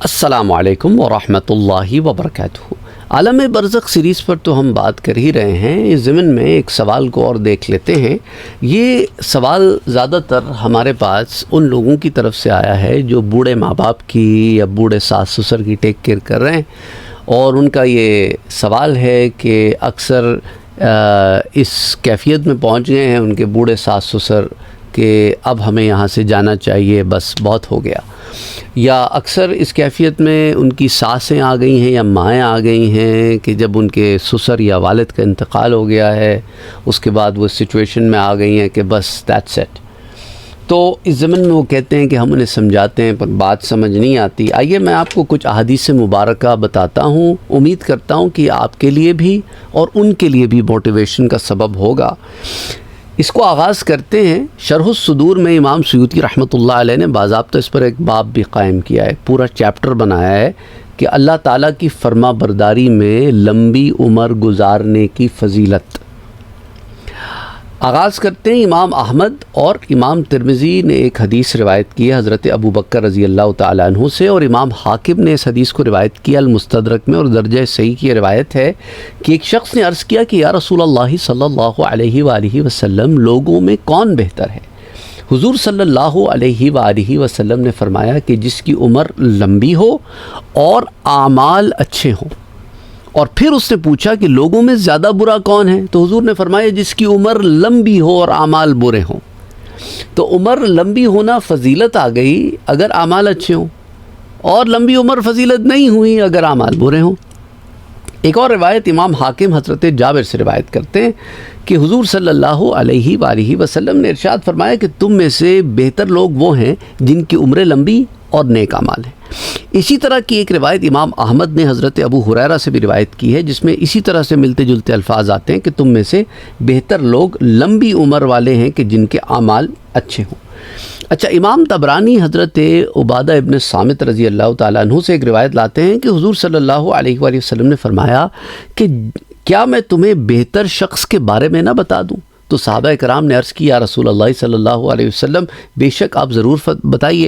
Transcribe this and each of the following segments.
السلام علیکم ورحمۃ اللہ وبرکاتہ۔ عالم برزخ سیریز پر تو ہم بات کر ہی رہے ہیں، اس ضمن میں ایک سوال کو اور دیکھ لیتے ہیں۔ یہ سوال زیادہ تر ہمارے پاس ان لوگوں کی طرف سے آیا ہے جو بوڑھے ماں باپ کی یا بوڑھے ساس سسر کی ٹیک کیئر کر رہے ہیں، اور ان کا یہ سوال ہے کہ اکثر اس کیفیت میں پہنچ گئے ہیں ان کے بوڑھے ساس سسر کہ اب ہمیں یہاں سے جانا چاہیے، بس بہت ہو گیا، یا اکثر اس کیفیت میں ان کی ساسیں آ گئی ہیں یا مائیں آ گئی ہیں کہ جب ان کے سسر یا والد کا انتقال ہو گیا ہے اس کے بعد وہ سچویشن میں آ گئی ہیں کہ بس دیٹس اٹ۔ تو اس ضمن میں وہ کہتے ہیں کہ ہم انہیں سمجھاتے ہیں پر بات سمجھ نہیں آتی۔ آئیے میں آپ کو کچھ احادیث مبارکہ بتاتا ہوں، امید کرتا ہوں کہ آپ کے لیے بھی اور ان کے لیے بھی موٹیویشن کا سبب ہوگا۔ اس کو آغاز کرتے ہیں۔ شرح الصدور میں امام سیوطی رحمۃ اللہ علیہ نے باضابطہ اس پر ایک باب بھی قائم کیا ہے، پورا چیپٹر بنایا ہے کہ اللہ تعالیٰ کی فرما برداری میں لمبی عمر گزارنے کی فضیلت۔ آغاز کرتے ہیں۔ امام احمد اور امام ترمذی نے ایک حدیث روایت کی ہے حضرت ابو بکر رضی اللہ تعالیٰ عنہ سے، اور امام حاکم نے اس حدیث کو روایت کیا المستدرک میں، اور درجہ صحیح کی روایت ہے کہ ایک شخص نے عرض کیا کہ یا رسول اللہ صلی اللہ علیہ وآلہ وسلم، لوگوں میں کون بہتر ہے؟ حضور صلی اللہ علیہ وآلہ وسلم نے فرمایا کہ جس کی عمر لمبی ہو اور اعمال اچھے ہوں۔ اور پھر اس نے پوچھا کہ لوگوں میں زیادہ برا کون ہے؟ تو حضور نے فرمایا جس کی عمر لمبی ہو اور اعمال برے ہوں۔ تو عمر لمبی ہونا فضیلت آ گئی اگر اعمال اچھے ہوں، اور لمبی عمر فضیلت نہیں ہوئی اگر اعمال برے ہوں۔ ایک اور روایت امام حاکم حضرت جابر سے روایت کرتے ہیں کہ حضور صلی اللہ علیہ وآلہ وسلم نے ارشاد فرمایا کہ تم میں سے بہتر لوگ وہ ہیں جن کی عمریں لمبی اور نیک اعمال ہیں۔ اسی طرح کی ایک روایت امام احمد نے حضرت ابو ہریرہ سے بھی روایت کی ہے، جس میں اسی طرح سے ملتے جلتے الفاظ آتے ہیں کہ تم میں سے بہتر لوگ لمبی عمر والے ہیں کہ جن کے اعمال اچھے ہوں۔ اچھا، امام طبرانی حضرت عبادہ ابن صامت رضی اللہ تعالیٰ عنہ سے ایک روایت لاتے ہیں کہ حضور صلی اللہ علیہ وآلہ وسلم نے فرمایا کہ کیا میں تمہیں بہتر شخص کے بارے میں نہ بتا دوں؟ تو صحابہ کرام نے عرض کیا رسول اللہ صلی اللہ علیہ وسلم، بے شک آپ ضرور بتائیے۔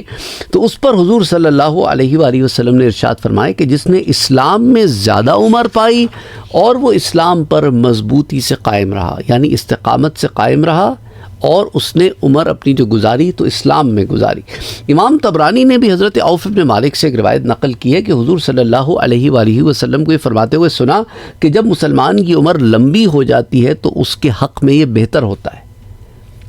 تو اس پر حضور صلی اللہ علیہ وآلہ وسلم نے ارشاد فرمایا کہ جس نے اسلام میں زیادہ عمر پائی اور وہ اسلام پر مضبوطی سے قائم رہا، یعنی استقامت سے قائم رہا، اور اس نے عمر اپنی جو گزاری تو اسلام میں گزاری۔ امام طبرانی نے بھی حضرت عوف بن مالک سے ایک روایت نقل کی ہے کہ حضور صلی اللہ علیہ وآلہ وسلم کو یہ فرماتے ہوئے سنا کہ جب مسلمان کی عمر لمبی ہو جاتی ہے تو اس کے حق میں یہ بہتر ہوتا ہے۔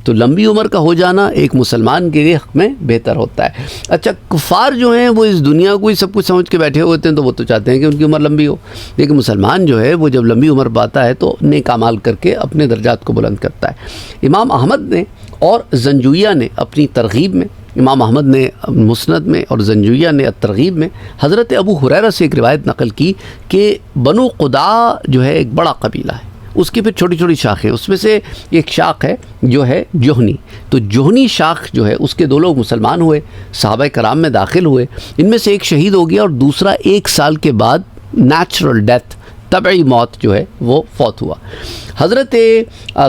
تو لمبی عمر کا ہو جانا ایک مسلمان کے لیے حق میں بہتر ہوتا ہے۔ اچھا، کفار جو ہیں وہ اس دنیا کو ہی سب کچھ سمجھ کے بیٹھے ہوتے ہیں، تو وہ تو چاہتے ہیں کہ ان کی عمر لمبی ہو، لیکن مسلمان جو ہے وہ جب لمبی عمر پاتا ہے تو نیک اعمال کر کے اپنے درجات کو بلند کرتا ہے۔ امام احمد نے اور زنجویہ نے اپنی ترغیب میں، امام احمد نے مسند میں اور زنجویہ نے ترغیب میں حضرت ابو ہریرہ سے ایک روایت نقل کی کہ بنو قداع جو ہے ایک بڑا قبیلہ ہے، اس کی پھر چھوٹی چھوٹی شاخیں، اس میں سے ایک شاخ ہے جو ہے جوہنی۔ تو جوہنی شاخ جو ہے اس کے دو لوگ مسلمان ہوئے، صحابہ کرام میں داخل ہوئے، ان میں سے ایک شہید ہو گیا اور دوسرا 1 سال کے بعد نیچرل ڈیتھ، طبعی موت جو ہے وہ فوت ہوا۔ حضرت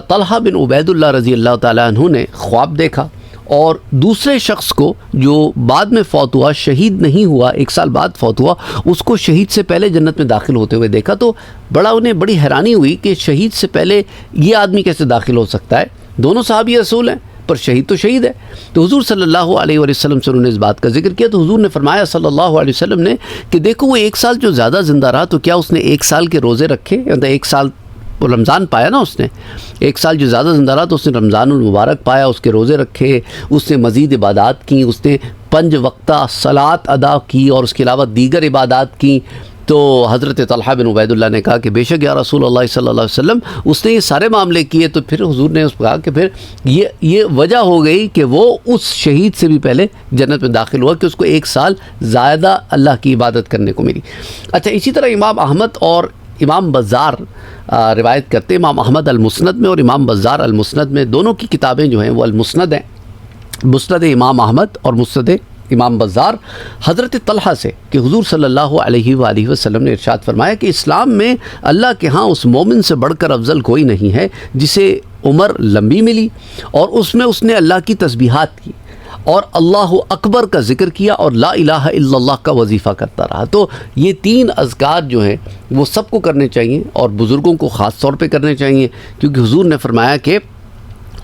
طلحہ بن عبید اللہ رضی اللہ تعالیٰ عنہ نے خواب دیکھا، اور دوسرے شخص کو جو بعد میں فوت ہوا، شہید نہیں ہوا، 1 سال بعد فوت ہوا، اس کو شہید سے پہلے جنت میں داخل ہوتے ہوئے دیکھا۔ تو انہیں بڑی حیرانی ہوئی کہ شہید سے پہلے یہ آدمی کیسے داخل ہو سکتا ہے؟ دونوں صحابی رسول ہیں پر شہید تو شہید ہے۔ تو حضور صلی اللہ علیہ وآلہ وسلم سے انہوں نے اس بات کا ذکر کیا، تو حضور نے فرمایا صلی اللہ علیہ وسلم نے کہ دیکھو وہ 1 سال جو زیادہ زندہ رہا تو کیا اس نے 1 سال کے روزے رکھے؟ مطلب 1 سال رمضان پایا نا، اس نے 1 سال جو زیادہ زندہ رہا تو اس نے رمضان المبارک پایا، اس کے روزے رکھے، اس نے مزید عبادات کی، اس نے 5 وقتہ صلاۃ ادا کی، اور اس کے علاوہ دیگر عبادات کی۔ تو حضرت طلحہ بن عبید اللہ نے کہا کہ بے شک یا رسول اللہ صلی اللہ علیہ وسلم، اس نے یہ سارے معاملے کیے۔ تو پھر حضور نے اس کو کہا کہ پھر یہ وجہ ہو گئی کہ وہ اس شہید سے بھی پہلے جنت میں داخل ہوا کہ اس کو 1 سال زیادہ اللہ کی عبادت کرنے کو ملی۔ اچھا، اسی طرح امام احمد اور امام بزار روایت کرتے ہیں، امام احمد المسند میں اور امام بزار المسند میں، دونوں کی کتابیں جو ہیں وہ المسند ہیں، مسند امام احمد اور مسند امام بزار، حضرت طلحہ سے کہ حضور صلی اللہ علیہ وآلہ وسلم نے ارشاد فرمایا کہ اسلام میں اللہ کے ہاں اس مومن سے بڑھ کر افضل کوئی نہیں ہے جسے عمر لمبی ملی اور اس میں اس نے اللہ کی تسبیحات کی، اور اللہ اکبر کا ذکر کیا اور لا الہ الا اللہ کا وظیفہ کرتا رہا. تو یہ 3 اذکار جو ہیں وہ سب کو کرنے چاہیے اور بزرگوں کو خاص طور پہ کرنے چاہیے، کیونکہ حضور نے فرمایا کہ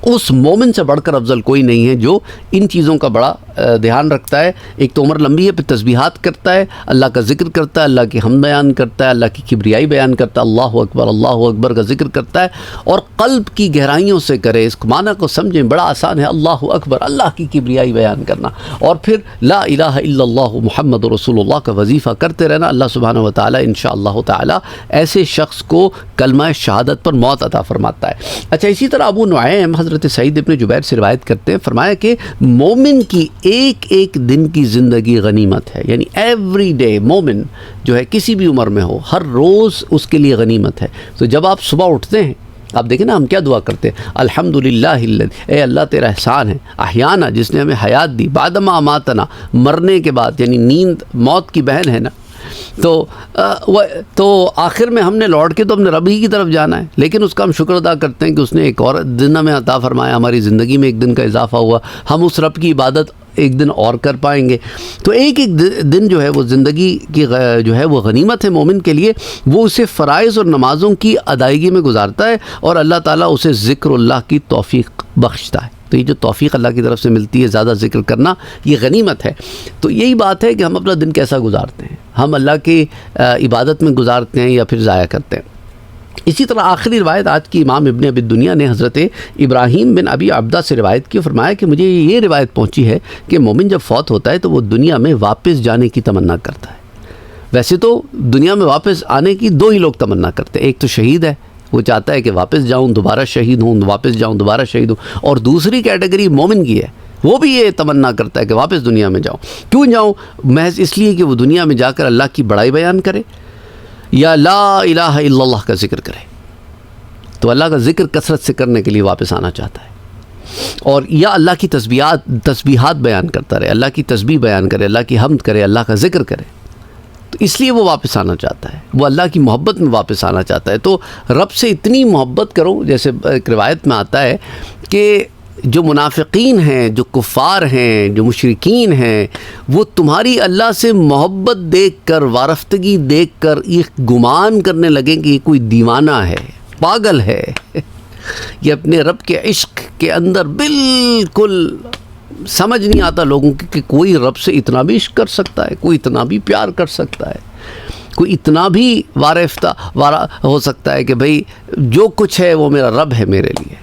اس مومن سے بڑھ کر افضل کوئی نہیں ہے جو ان چیزوں کا بڑا دھیان رکھتا ہے. ایک تو عمر لمبی ہے، پھر تسبیحات کرتا ہے، اللہ کا ذکر کرتا ہے، اللہ کی حمد بیان کرتا ہے، اللہ کی کبریائی بیان کرتا ہے، اللہ اکبر کا ذکر کرتا ہے اور قلب کی گہرائیوں سے کرے. اس معنی کو سمجھیں، بڑا آسان ہے اللہ اکبر، اللہ کی کبریائی بیان کرنا، اور پھر لا الہ الا اللہ محمد رسول اللہ کا وظیفہ کرتے رہنا. اللہ سبحانہ و تعالیٰ انشاءاللہ تعالیٰ ایسے شخص کو کلمہ شہادت پر موت عطا فرماتا ہے. اچھا، اسی طرح ابو نعیم حضرت سعید ابن جبیر سے روایت کرتے ہیں، فرمایا کہ مومن کی ایک ایک دن کی زندگی غنیمت ہے. یعنی ایوری ڈے مومن جو ہے کسی بھی عمر میں ہو، ہر روز اس کے لیے غنیمت ہے. تو جب آپ صبح اٹھتے ہیں، آپ دیکھیں نا ہم کیا دعا کرتے ہیں، الحمدللہ اے اللہ تیرا احسان ہے، احیانا جس نے ہمیں حیات دی، بعدما اماتنا مرنے کے بعد، یعنی نیند موت کی بہن ہے نا. تو آخر میں ہم نے لوٹ کے تو ہم نے رب ہی کی طرف جانا ہے، لیکن اس کا ہم شکر ادا کرتے ہیں کہ اس نے ایک اور دن ہمیں عطا فرمایا، ہماری زندگی میں ایک دن کا اضافہ ہوا، ہم اس رب کی عبادت ایک دن اور کر پائیں گے. تو ایک ایک دن جو ہے وہ زندگی کی جو ہے وہ غنیمت ہے مومن کے لیے. وہ اسے فرائض اور نمازوں کی ادائیگی میں گزارتا ہے اور اللہ تعالیٰ اسے ذکر اللہ کی توفیق بخشتا ہے. تو یہ جو توفیق اللہ کی طرف سے ملتی ہے زیادہ ذکر کرنا، یہ غنیمت ہے. تو یہی بات ہے کہ ہم اپنا دن کیسا گزارتے ہیں، ہم اللہ کی عبادت میں گزارتے ہیں یا پھر ضائع کرتے ہیں. اسی طرح آخری روایت آج کی امام ابن ابی دنیا نے حضرت ابراہیم بن ابی عبدہ سے روایت کی، فرمایا کہ مجھے یہ روایت پہنچی ہے کہ مومن جب فوت ہوتا ہے تو وہ دنیا میں واپس جانے کی تمنا کرتا ہے. ویسے تو دنیا میں واپس آنے کی 2 ہی لوگ تمنا کرتے ہیں، ایک تو شہید ہے، وہ چاہتا ہے کہ واپس جاؤں دوبارہ شہید ہوں، واپس جاؤں دوبارہ شہید ہوں، اور دوسری کیٹیگری مومن کی ہے، وہ بھی یہ تمنا کرتا ہے کہ واپس دنیا میں جاؤں. کیوں جاؤں؟ محض اس لیے کہ وہ دنیا میں جا کر اللہ کی بڑائی بیان کرے یا لا الہ الا اللہ کا ذکر کرے. تو اللہ کا ذکر کثرت سے کرنے کے لیے واپس آنا چاہتا ہے، اور یا اللہ کی تسبیحات بیان کرتا رہے، اللہ کی تسبیح بیان کرے، اللہ کی حمد کرے، اللہ کا ذکر کرے. تو اس لیے وہ واپس آنا چاہتا ہے، وہ اللہ کی محبت میں واپس آنا چاہتا ہے. تو رب سے اتنی محبت کرو، جیسے ایک روایت میں آتا ہے کہ جو منافقین ہیں، جو کفار ہیں، جو مشرکین ہیں، وہ تمہاری اللہ سے محبت دیکھ کر، وارفتگی دیکھ کر یہ گمان کرنے لگیں کہ یہ کوئی دیوانہ ہے، پاگل ہے، یہ اپنے رب کے عشق کے اندر بالکل سمجھ نہیں آتا لوگوں کی کہ کوئی رب سے اتنا بھی عشق کر سکتا ہے، کوئی اتنا بھی پیار کر سکتا ہے، کوئی اتنا بھی وارا ہو سکتا ہے کہ بھئی جو کچھ ہے وہ میرا رب ہے میرے لیے.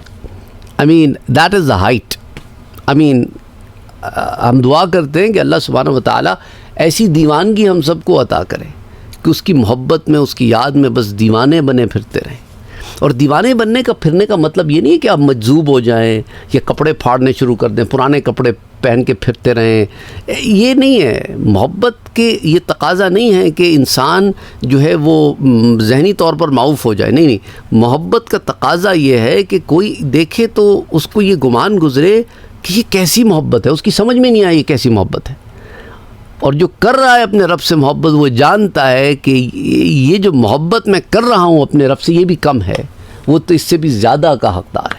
that is the height. ہم دعا کرتے ہیں کہ اللہ سبحانہ و تعالیٰ ایسی دیوانگی ہم سب کو عطا کرے کہ اس کی محبت میں، اس کی یاد میں بس دیوانے بنے پھرتے رہیں. اور دیوانے بننے کا پھرنے کا مطلب یہ نہیں ہے کہ آپ مجذوب ہو جائیں یا کپڑے پھاڑنے شروع کر دیں، پرانے کپڑے پہن کے پھرتے رہیں. یہ نہیں ہے محبت کے، یہ تقاضا نہیں ہے کہ انسان جو ہے وہ ذہنی طور پر معاف ہو جائے. نہیں، محبت کا تقاضا یہ ہے کہ کوئی دیکھے تو اس کو یہ گمان گزرے کہ یہ کیسی محبت ہے، اس کی سمجھ میں نہیں آئی یہ کیسی محبت ہے. اور جو کر رہا ہے اپنے رب سے محبت، وہ جانتا ہے کہ یہ جو محبت میں کر رہا ہوں اپنے رب سے، یہ بھی کم ہے، وہ تو اس سے بھی زیادہ کا حقدار ہے.